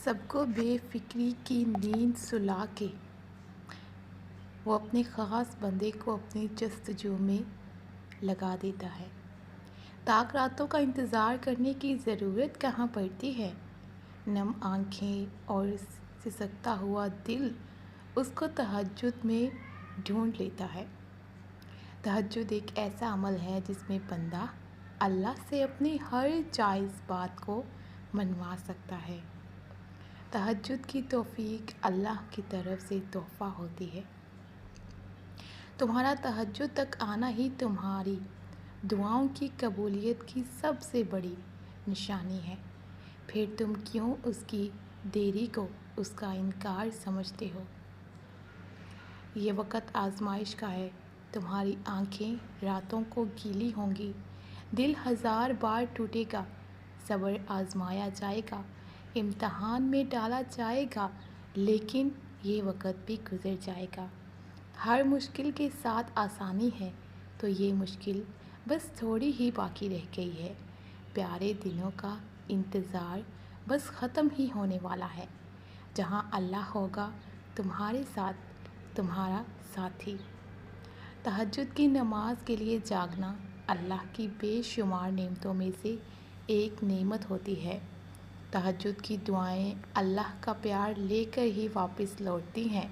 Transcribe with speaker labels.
Speaker 1: سب کو بے فکری کی نیند سلا کے وہ اپنے خاص بندے کو اپنی جستجو میں لگا دیتا ہے۔ تاک راتوں کا انتظار کرنے کی ضرورت کہاں پڑتی ہے؟ نم آنکھیں اور سسکتا ہوا دل اس کو تہجد میں ڈھونڈ لیتا ہے۔ تہجد ایک ایسا عمل ہے جس میں بندہ اللہ سے اپنی ہر جائز بات کو منوا سکتا ہے۔ تہجد کی توفیق اللہ کی طرف سے تحفہ ہوتی ہے۔ تمہارا تہجد تک آنا ہی تمہاری دعاؤں کی قبولیت کی سب سے بڑی نشانی ہے۔ پھر تم کیوں اس کی دیری کو اس کا انکار سمجھتے ہو؟ یہ وقت آزمائش کا ہے۔ تمہاری آنکھیں راتوں کو گیلی ہوں گی، دل ہزار بار ٹوٹے گا، صبر آزمایا جائے گا، امتحان میں ڈالا جائے گا، لیکن یہ وقت بھی گزر جائے گا۔ ہر مشکل کے ساتھ آسانی ہے، تو یہ مشکل بس تھوڑی ہی باقی رہ گئی ہے۔ پیارے دنوں کا انتظار بس ختم ہی ہونے والا ہے۔ جہاں اللہ ہوگا تمہارے ساتھ تمہارا ساتھی۔ تہجد کی نماز کے لیے جاگنا اللہ کی بے شمار نعمتوں میں سے ایک نعمت ہوتی ہے۔ تہجد کی دعائیں اللہ کا پیار لے کر ہی واپس لوٹتی ہیں۔